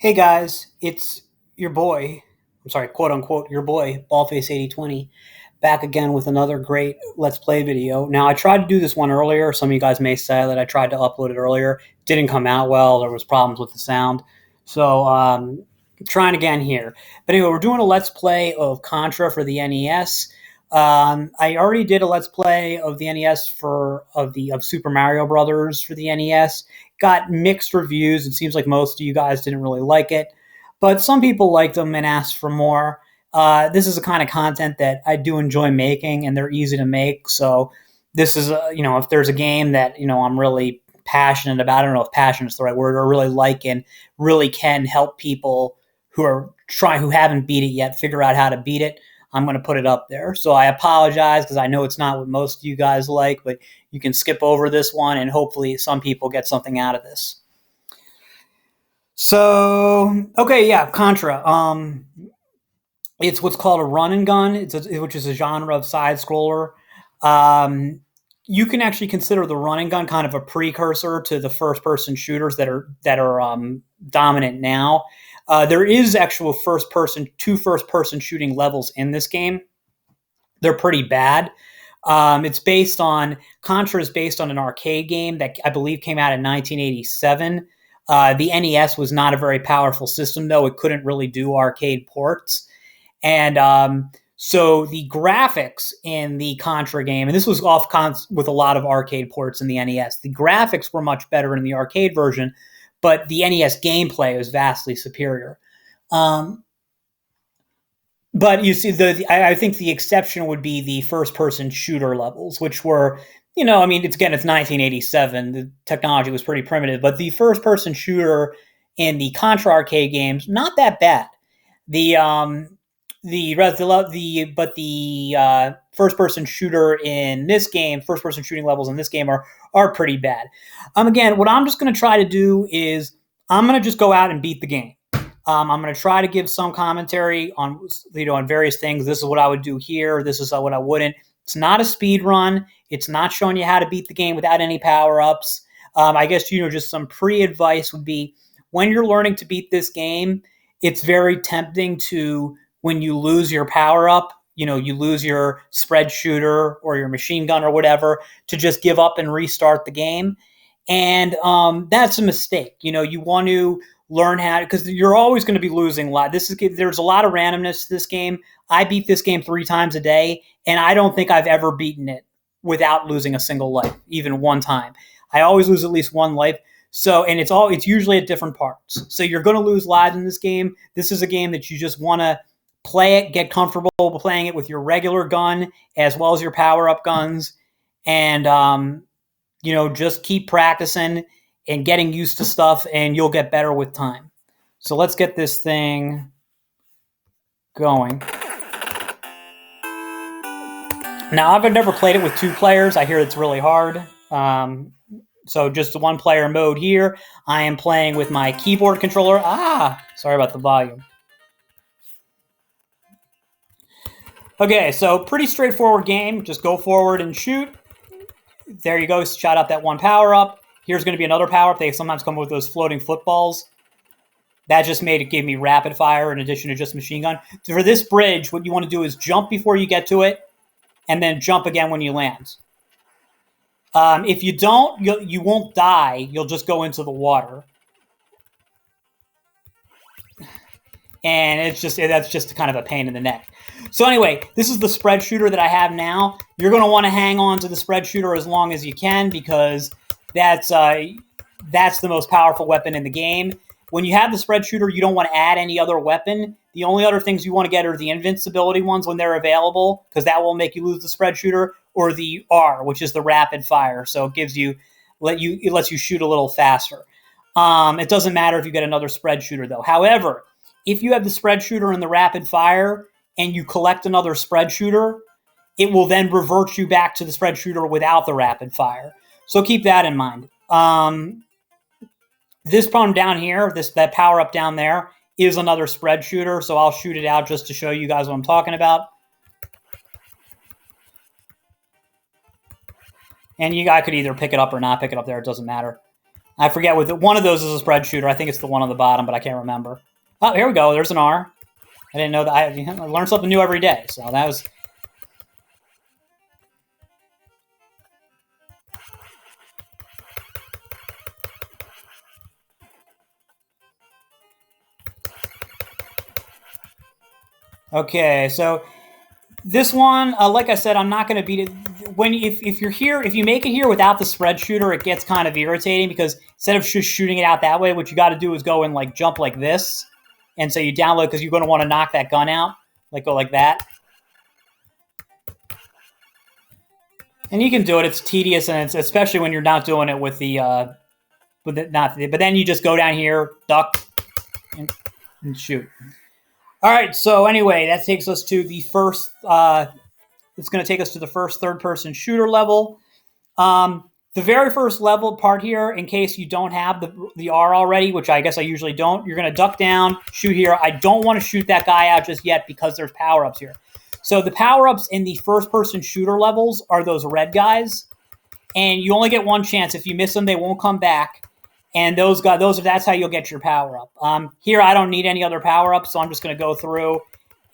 Hey guys, it's your boy, I'm sorry, quote unquote, your boy, Ballface8020, back again with another great Let's Play video. Now, I tried to do this one earlier. Some of you guys may say that I tried to upload it earlier. Didn't come out well. There was problems with the sound. So, trying again here. But anyway, we're doing a Let's Play of Contra for the NES. I already did a Let's Play of the NES of Super Mario Brothers for the NES. Got mixed reviews. It seems like most of you guys didn't really like it, but some people liked them and asked for more. This is the kind of content that I do enjoy making, and they're easy to make. So this is, if there's a game that I'm really passionate about, I don't know if passionate is the right word, or really like and really can help people who haven't beat it yet figure out how to beat it. I'm going to put it up there. So I apologize because I know it's not what most of you guys like, but you can skip over this one and hopefully some people get something out of this. So, okay, yeah, Contra. It's what's called a run and gun, which is a genre of side scroller. Um, you can actually consider the run and gun kind of a precursor to the first person shooters that are dominant now. There is actual two first person shooting levels in this game. They're pretty bad. Contra is based on an arcade game that I believe came out in 1987. The NES was not a very powerful system, though. It couldn't really do arcade ports. And so the graphics in the Contra game, and this was with a lot of arcade ports in the NES, the graphics were much better in the arcade version, but the NES gameplay was vastly superior. But you see, I think the exception would be the first-person shooter levels, which were, it's 1987. The technology was pretty primitive, but the first-person shooter in the Contra arcade games, not that bad. The first-person shooter in this game, first-person shooting levels in this game are pretty bad. Again, what I'm just going to try to do is I'm going to just go out and beat the game. I'm going to try to give some commentary on various things. This is what I would do here. This is what I wouldn't. It's not a speed run. It's not showing you how to beat the game without any power-ups. I guess, just some pre-advice would be when you're learning to beat this game, it's very tempting to, when you lose your power-up, you lose your spread shooter or your machine gun or whatever, to just give up and restart the game. And that's a mistake. You want to learn how, because you're always going to be losing a lot. There's a lot of randomness to this game. I beat this game 3 times a day, and I don't think I've ever beaten it without losing a single life, even one time. I always lose at least one life. So, and it's usually at different parts. So you're going to lose lives in this game. This is a game that you just want to play it, get comfortable playing it with your regular gun as well as your power-up guns, and just keep practicing and getting used to stuff, and you'll get better with time. So let's get this thing going. Now, I've never played it with 2 players. I hear it's really hard. So just the 1-player mode here. I am playing with my keyboard controller. Sorry about the volume. Okay, so pretty straightforward game. Just go forward and shoot. There you go. Shot out that 1 power-up. Here's going to be another power-up. They sometimes come with those floating footballs. That just gave me rapid fire in addition to just machine gun. For this bridge, what you want to do is jump before you get to it, and then jump again when you land. If you don't, you won't die. You'll just go into the water. And that's just kind of a pain in the neck. So anyway, this is the spread shooter that I have now. You're going to want to hang on to the spread shooter as long as you can, because that's the most powerful weapon in the game. When you have the spread shooter, you don't want to add any other weapon. The only other things you want to get are the invincibility ones when they're available, because that will make you lose the spread shooter, or the R, which is the rapid fire. So it lets you shoot a little faster. It doesn't matter if you get another spread shooter, though. However, if you have the spread shooter and the rapid fire, and you collect another spread shooter, it will then revert you back to the spread shooter without the rapid fire. So keep that in mind. This one down here, that power up down there, is another spread shooter. So I'll shoot it out just to show you guys what I'm talking about. And I could either pick it up or not pick it up there. It doesn't matter. I forget what one of those is a spread shooter. I think it's the one on the bottom, but I can't remember. Oh, here we go. There's an R. I didn't know that. I learn something new every day. So that was. Okay, so this one, like I said, I'm not going to beat it. If you're here, if you make it here without the spread shooter, it gets kind of irritating because instead of just shooting it out that way, what you got to do is go and like jump like this, and so you download because you're going to want to knock that gun out, like go like that. And you can do it. It's tedious, and it's especially when you're not doing it with the But then you just go down here, duck, and shoot. All right. So anyway, that takes us to the first. It's going to take us to the first third-person shooter level. The very first level part here, in case you don't have the R already, which I guess I usually don't, you're going to duck down, shoot here. I don't want to shoot that guy out just yet because there's power-ups here. So the power-ups in the first-person shooter levels are those red guys, and you only get one chance. If you miss them, they won't come back. And that's how you'll get your power-up. Here, I don't need any other power-ups, so I'm just going to go through.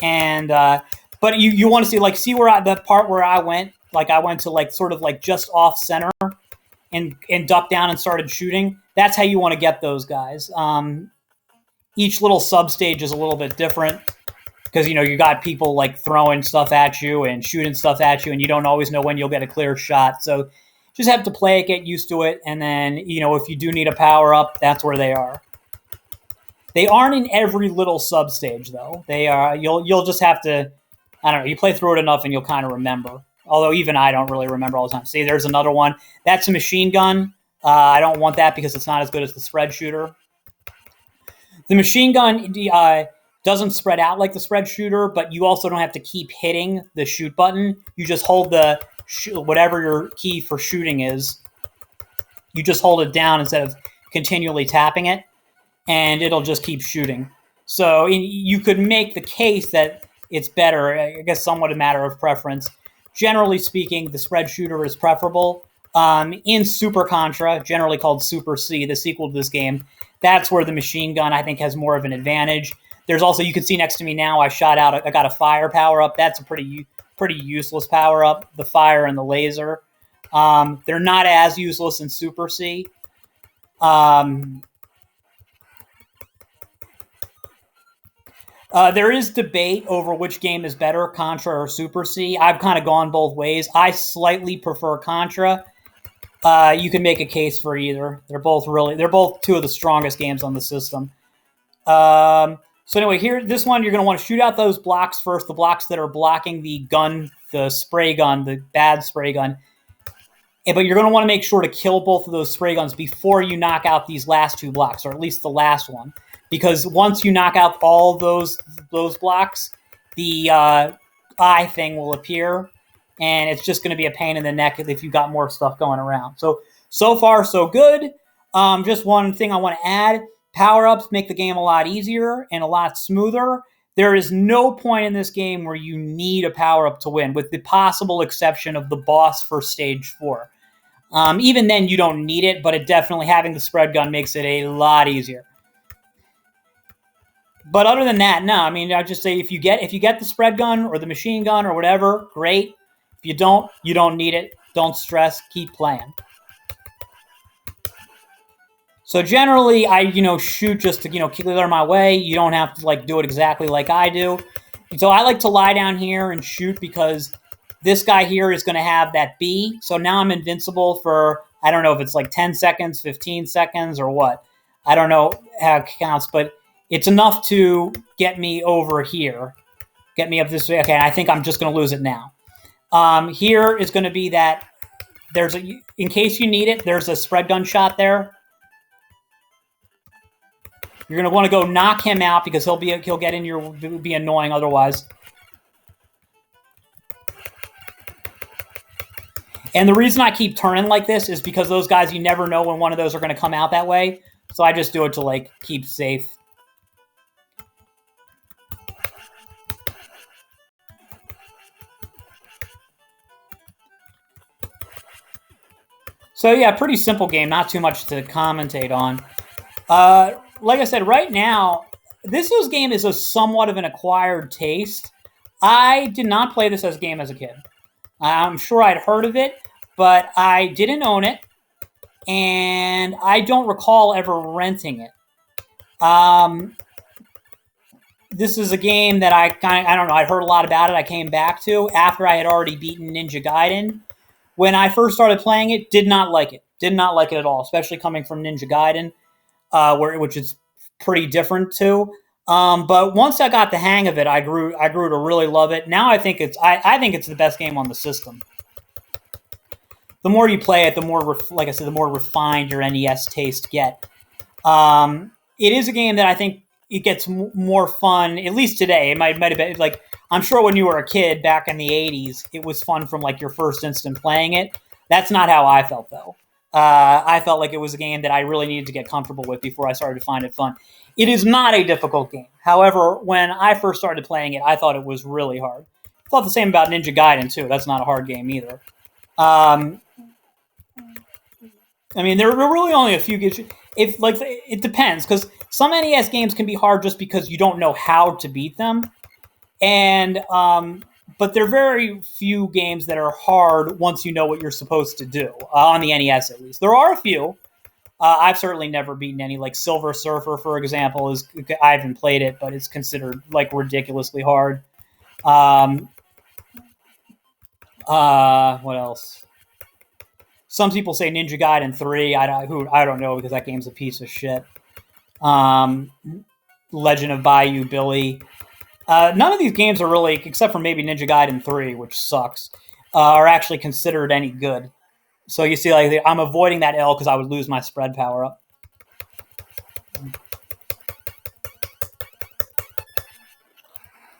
And but you want to see where the part where I went, like I went to like sort of like just off center and ducked down and started shooting. That's how you want to get those guys. Each little sub-stage is a little bit different because, you got people like throwing stuff at you and shooting stuff at you, and you don't always know when you'll get a clear shot. So just have to play it, get used to it, and then, if you do need a power-up, that's where they are. They aren't in every little sub-stage, though. They are. You'll just have to, I don't know, you play through it enough and you'll kind of remember. Although even I don't really remember all the time. See, there's another one. That's a machine gun. I don't want that because it's not as good as the spread shooter. The machine gun doesn't spread out like the spread shooter, but you also don't have to keep hitting the shoot button. You just hold the whatever your key for shooting is. You just hold it down instead of continually tapping it, and it'll just keep shooting. So you could make the case that it's better. I guess somewhat a matter of preference. Generally speaking, the spread shooter is preferable. In Super Contra, generally called Super C, the sequel to this game, that's where the machine gun, I think, has more of an advantage. There's also, you can see next to me now, I got a fire power-up. That's a pretty useless power-up, the fire and the laser. They're not as useless in Super C. There is debate over which game is better, Contra or Super C. I've kind of gone both ways. I slightly prefer Contra. You can make a case for either. They're both two of the strongest games on the system. So anyway, this one, you're going to want to shoot out those blocks first, the blocks that are blocking the gun, the spray gun, the bad spray gun. But you're going to want to make sure to kill both of those spray guns before you knock out these last two blocks, or at least the last one. Because once you knock out all those blocks, the eye thing will appear, and it's just going to be a pain in the neck if you've got more stuff going around. So far, so good. Just one thing I want to add. Power-ups make the game a lot easier and a lot smoother. There is no point in this game where you need a power-up to win, with the possible exception of the boss for Stage 4. Even then, you don't need it, but it definitely, having the spread gun makes it a lot easier. But other than that, no. I mean, I'd just say if you get the spread gun or the machine gun or whatever, great. If you don't need it. Don't stress. Keep playing. So generally, I shoot just to clear my way. You don't have to do it exactly like I do. And so I like to lie down here and shoot because this guy here is going to have that B. So now I'm invincible for, I don't know if it's 10 seconds, 15 seconds, or what. I don't know how it counts, but it's enough to get me over here. Get me up this way. Okay, I think I'm just going to lose it now. Here is going to be that in case you need it, there's a spread gun shot there. You're going to want to go knock him out because he'll get in your, it would be annoying otherwise. And the reason I keep turning like this is because those guys, you never know when one of those are going to come out that way. So I just do it to keep safe. So yeah, pretty simple game. Not too much to commentate on. Like I said, right now, this game is a somewhat of an acquired taste. I did not play this as a game as a kid. I'm sure I'd heard of it, but I didn't own it, and I don't recall ever renting it. This is a game that I don't know, I heard a lot about it. I came back to after I had already beaten Ninja Gaiden. When I first started playing it, did not like it. Did not like it at all, especially coming from Ninja Gaiden, which is pretty different too. But once I got the hang of it, I grew to really love it. Now I think I think it's the best game on the system. The more you play it, the more, like I said, the more refined your NES taste get. It is a game that I think it gets more fun, at least today. It might have been like, I'm sure when you were a kid back in the 80s, it was fun from like your first instant playing it. That's not how I felt though. I felt like it was a game that I really needed to get comfortable with before I started to find it fun. It is not a difficult game. However, when I first started playing it, I thought it was really hard. I thought the same about Ninja Gaiden too. That's not a hard game either. I mean, there are really only a few games. If like it depends, because some NES games can be hard just because you don't know how to beat them, and but there are very few games that are hard once you know what you're supposed to do on the NES at least. There are a few. I've certainly never beaten any. Like Silver Surfer, for example, is I haven't played it, but it's considered like ridiculously hard. What else? Some people say Ninja Gaiden 3. I don't know because that game's a piece of shit. Legend of Bayou Billy. None of these games are really, except for maybe Ninja Gaiden 3, which sucks, are actually considered any good. So you see, like I'm avoiding that L because I would lose my spread power up.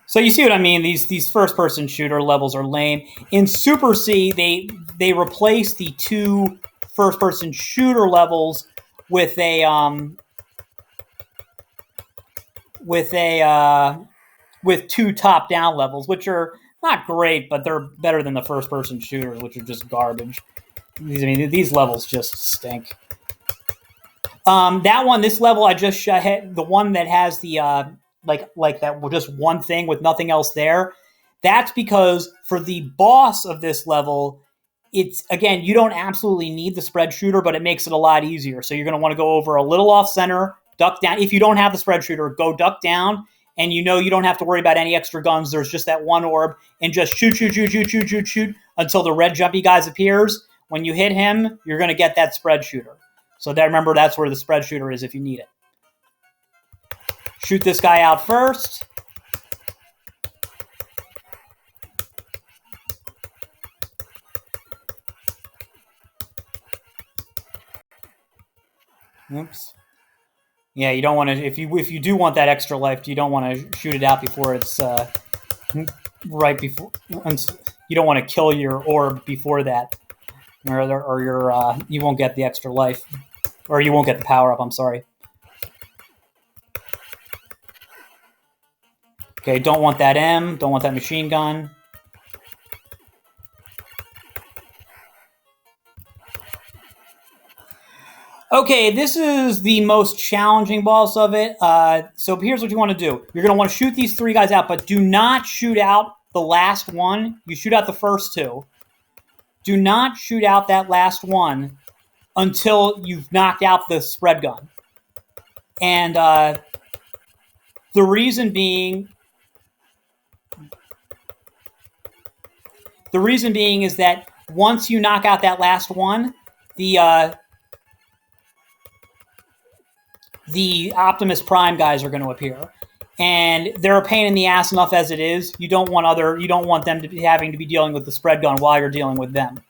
So you see what I mean? These first person shooter levels are lame. In Super C, they replaced the two first person shooter levels with two top down levels, which are not great, but they're better than the first person shooters, which are just garbage. These levels just stink. This level I just hit, the one that has the like that, just one thing with nothing else there. That's because for the boss of this level, it's, again, you don't absolutely need the spread shooter, but it makes it a lot easier. So you're going to want to go over a little off center, duck down. If you don't have the spread shooter, go duck down, and you don't have to worry about any extra guns. There's just that one orb, and just shoot until the red jumpy guy appears. When you hit him, you're going to get that spread shooter. So remember, that's where the spread shooter is if you need it. Shoot this guy out first. Oops. Yeah, you don't want to. If you do want that extra life, you don't want to shoot it out before it's right before. You don't want to kill your orb before that, or you won't get the extra life, or you won't get the power up. I'm sorry. Okay, don't want that M. Don't want that machine gun. Okay, this is the most challenging boss of it. So here's what you want to do. You're going to want to shoot these three guys out, but do not shoot out the last one. You shoot out the first two. Do not shoot out that last one until you've knocked out the spread gun. And the reason being is that once you knock out that last one, the Optimus Prime guys are going to appear, and they're a pain in the ass enough as it is. You don't want them to be having to be dealing with the spread gun while you're dealing with them.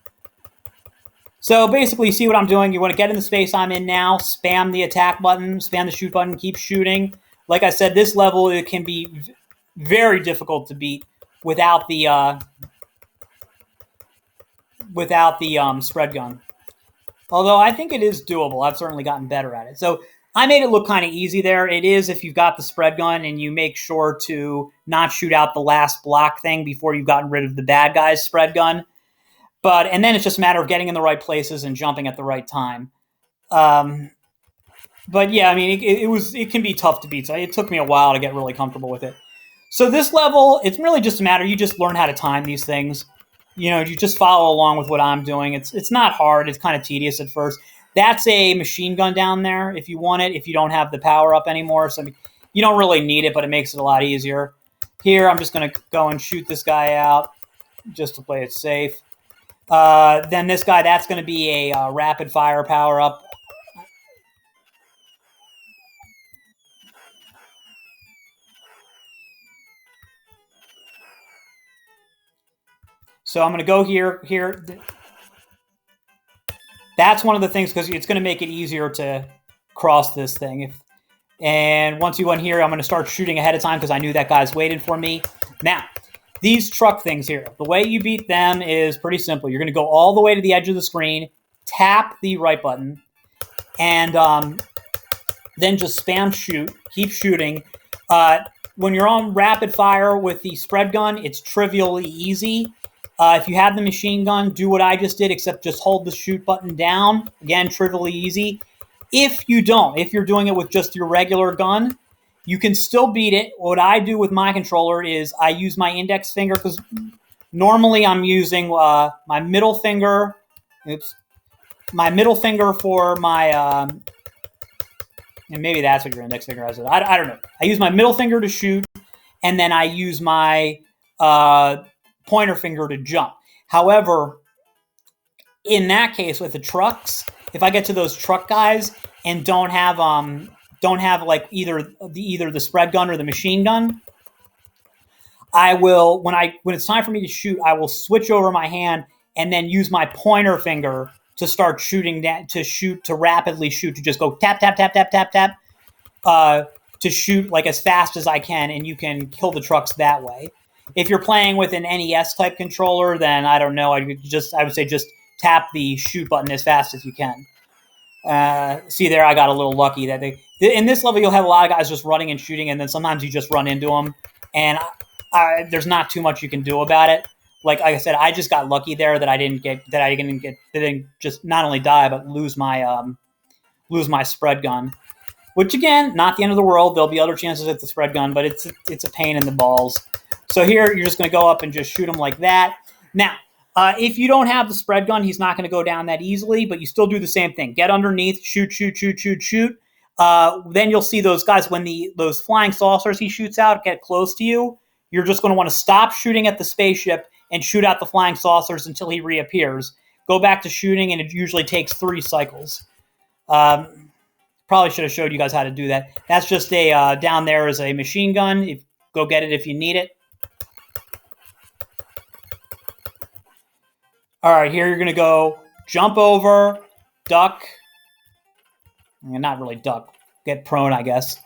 So basically, you see what I'm doing. You want to get in the space I'm in now, spam the attack button, spam the shoot button, keep shooting. Like I said, this level, it can be very difficult to beat without the spread gun. Although I think it is doable. I've certainly gotten better at it. So I made it look kind of easy there. It is if you've got the spread gun and you make sure to not shoot out the last block thing before you've gotten rid of the bad guy's spread gun. And then it's just a matter of getting in the right places and jumping at the right time. But yeah, I mean, it can be tough to beat. So it took me a while to get really comfortable with it. So this level, it's really just a matter. You just learn how to time these things. You just follow along with what I'm doing. It's not hard. It's kind of tedious at first. That's a machine gun down there if you want it. If you don't have the power up anymore, so you don't really need it, but it makes it a lot easier. Here, I'm just going to go and shoot this guy out just to play it safe. Then this guy, that's going to be a rapid fire power up. So I'm going to go here. That's one of the things, because it's going to make it easier to cross this thing. And once you went here, I'm going to start shooting ahead of time because I knew that guy's waiting for me. Now, these truck things here, the way you beat them is pretty simple. You're going to go all the way to the edge of the screen, tap the right button, and then just spam shoot. Keep shooting. When you're on rapid fire with the spread gun, it's trivially easy. If you have the machine gun, do what I just did, except just hold the shoot button down. Again, trivially easy. If you don't, if you're doing it with just your regular gun, you can still beat it. What I do with my controller is I use my index finger, because normally I'm using my middle finger. Oops. My middle finger for my, and maybe that's what your index finger has. I don't know. I use my middle finger to shoot, and then I use my pointer finger to jump. However, in that case with the trucks, if I get to those truck guys and don't have like either the spread gun or the machine gun, I will when it's time for me to shoot, I will switch over my hand and then use my pointer finger to start shooting, to rapidly shoot, to just go tap tap tap tap tap tap, to shoot like as fast as I can, and you can kill the trucks that way. If you're playing with an NES type controller, then I don't know. I would say just tap the shoot button as fast as you can. See there, I got a little lucky that in this level you'll have a lot of guys just running and shooting, and then sometimes you just run into them, and there's not too much you can do about it. Like I said, I just got lucky there that I didn't just not only die but lose my spread gun. Which again, not the end of the world. There'll be other chances at the spread gun, but it's a pain in the balls. So here, you're just going to go up and just shoot him like that. Now, if you don't have the spread gun, he's not going to go down that easily, but you still do the same thing. Get underneath, shoot, shoot, shoot, shoot, shoot. Then you'll see those guys, when those flying saucers he shoots out get close to you, you're just going to want to stop shooting at the spaceship and shoot out the flying saucers until he reappears. Go back to shooting, and it usually takes 3 cycles. Probably should have showed you guys how to do that. That's just down there is a machine gun. Go get it if you need it. All right, here you're going to go jump over, duck. Not really duck. Get prone, I guess.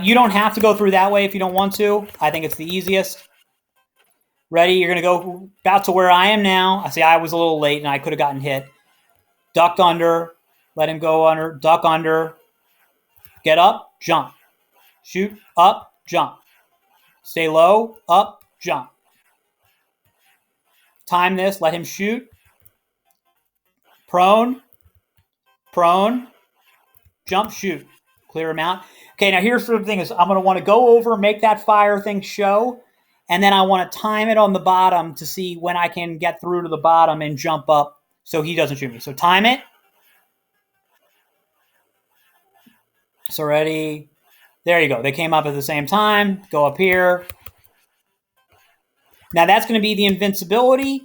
You don't have to go through that way if you don't want to. I think it's the easiest. Ready? You're going to go about to where I am now. I see I was a little late and I could have gotten hit. Duck under. Let him go under. Duck under. Get up. Jump. Shoot. Up. Jump. Stay low. Up. Jump. Time this. Let him shoot. Prone. Prone. Jump. Shoot. Clear him out. Okay, now here's the thing is I'm going to want to go over, make that fire thing show, and then I want to time it on the bottom to see when I can get through to the bottom and jump up so he doesn't shoot me. So time it. So ready. There you go. They came up at the same time. Go up here. Now that's going to be the invincibility.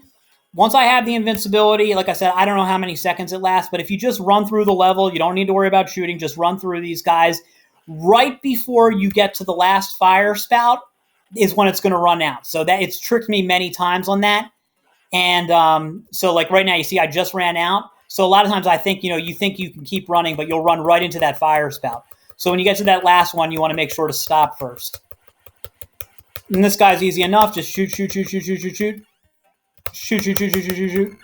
Once I have the invincibility, like I said, I don't know how many seconds it lasts, but if you just run through the level, you don't need to worry about shooting. Just run through these guys. Right before you get to the last fire spout is when it's going to run out. So that it's tricked me many times on that. And so like right now, you see I just ran out. So a lot of times I think, you think you can keep running, but you'll run right into that fire spout. So when you get to that last one, you want to make sure to stop first. And this guy's easy enough. Just shoot, shoot, shoot, shoot, shoot, shoot, shoot. Shoot, shoot, shoot, shoot, shoot, shoot, shoot.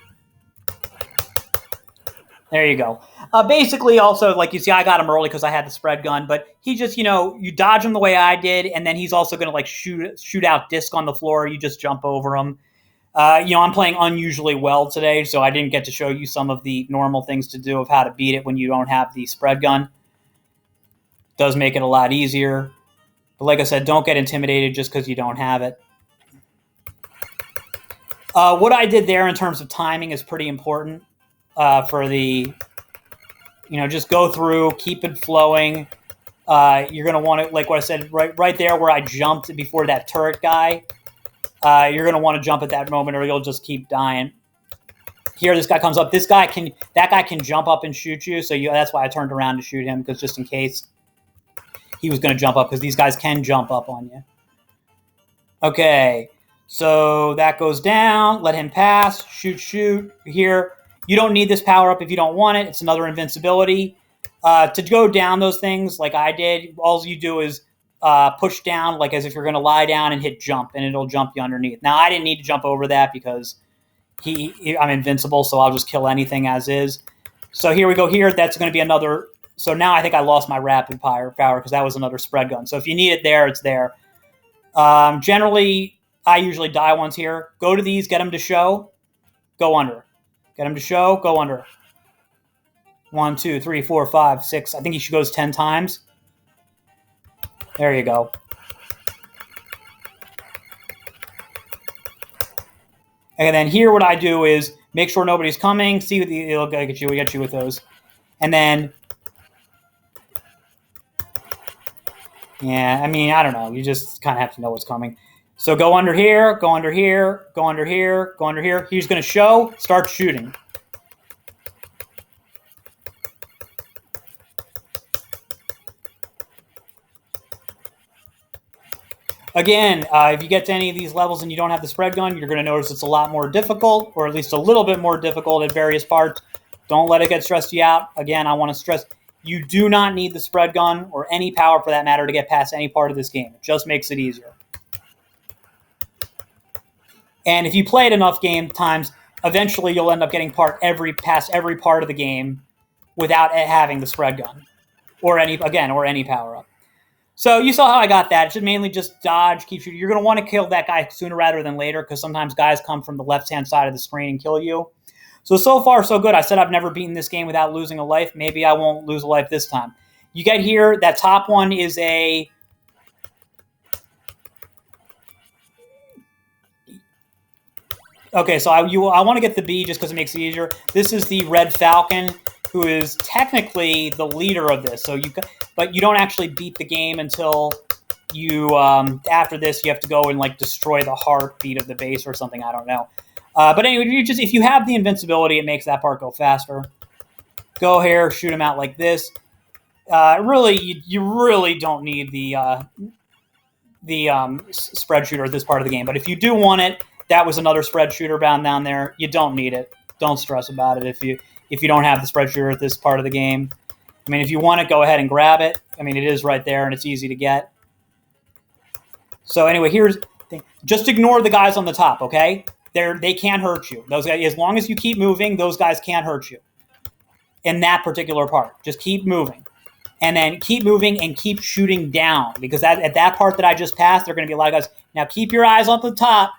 There you go. Basically, also, like you see, I got him early because I had the spread gun, but he just, you dodge him the way I did, and then he's also going to like shoot out disc on the floor. You just jump over him. I'm playing unusually well today, so I didn't get to show you some of the normal things to do of how to beat it when you don't have the spread gun. It does make it a lot easier. But like I said, don't get intimidated just because you don't have it. What I did there in terms of timing is pretty important for the, just go through, keep it flowing. You're going to want to, like what I said, right there where I jumped before that turret guy. You're going to want to jump at that moment or you'll just keep dying. Here, this guy comes up. That guy can jump up and shoot you. So that's why I turned around to shoot him, because just in case he was going to jump up, because these guys can jump up on you. Okay, so that goes down. Let him pass. Shoot. Here, you don't need this power up if you don't want it. It's another invincibility. To go down those things like I did, all you do is push down like as if you're going to lie down and hit jump, and it'll jump you underneath. Now, I didn't need to jump over that because I'm invincible, so I'll just kill anything as is. So here we go. Here, that's going to be another. So now I think I lost my rapid power because that was another spread gun. So if you need it there, it's there. Generally, I usually die once here. Go to these, get them to show, go under. Get them to show, go under. 1, 2, 3, 4, 5, 6. I think he goes 10 times. There you go. And then here, what I do is make sure nobody's coming. See what it'll get you. We get you with those, and then, yeah. I mean, I don't know. You just kind of have to know what's coming. So go under here. Go under here. Go under here. Go under here. He's going to show. Start shooting. Again, if you get to any of these levels and you don't have the spread gun, you're going to notice it's a lot more difficult, or at least a little bit more difficult at various parts. Don't let it get stressed you out. Again, I want to stress, you do not need the spread gun or any power for that matter to get past any part of this game. It just makes it easier. And if you play it enough game times, eventually you'll end up getting past every part of the game without having the spread gun or any power up. So you saw how I got that. It should mainly just dodge, keep shooting. You're going to want to kill that guy sooner rather than later because sometimes guys come from the left-hand side of the screen and kill you. So far, so good. I said I've never beaten this game without losing a life. Maybe I won't lose a life this time. You get here, that top one is a... Okay, so I want to get the B just because it makes it easier. This is the Red Falcon, who is technically the leader of this. But you don't actually beat the game until you, after this, you have to go and like destroy the heartbeat of the base or something. I don't know. But anyway, if you have the invincibility, it makes that part go faster. Go here, shoot him out like this. Really, you really don't need the spread shooter at this part of the game. But if you do want it, that was another spread shooter bound down there. You don't need it. Don't stress about it if you don't have the spread shooter at this part of the game. I mean, if you want it, go ahead and grab it. I mean, it is right there, and it's easy to get. So anyway, here's the thing. Just ignore the guys on the top, okay? They can't hurt you. Those guys, as long as you keep moving, those guys can't hurt you in that particular part. Just keep moving. And then keep moving and keep shooting down, because at that part that I just passed, there are going to be a lot of guys. Now keep your eyes up the top.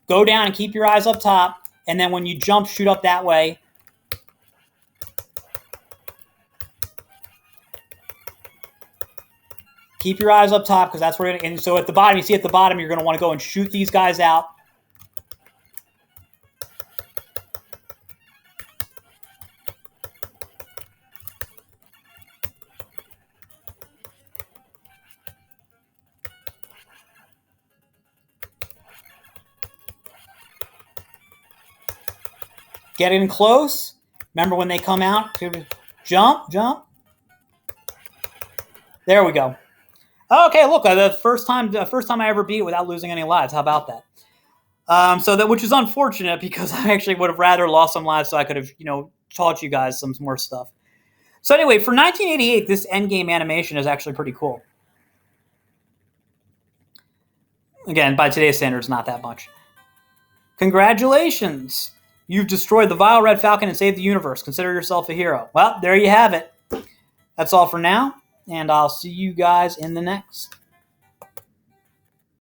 Go down and keep your eyes up top. And then when you jump, shoot up that way. Keep your eyes up top because that's where and so at the bottom, you see at the bottom, you're going to want to go and shoot these guys out. Get in close. Remember when they come out? Jump. There we go. Okay, look, the first time I ever beat it without losing any lives. How about that? Which is unfortunate because I actually would have rather lost some lives so I could have, taught you guys some more stuff. So anyway, for 1988, this endgame animation is actually pretty cool. Again, by today's standards, not that much. Congratulations. You've destroyed the vile Red Falcon and saved the universe. Consider yourself a hero. Well, there you have it. That's all for now, and I'll see you guys in the next.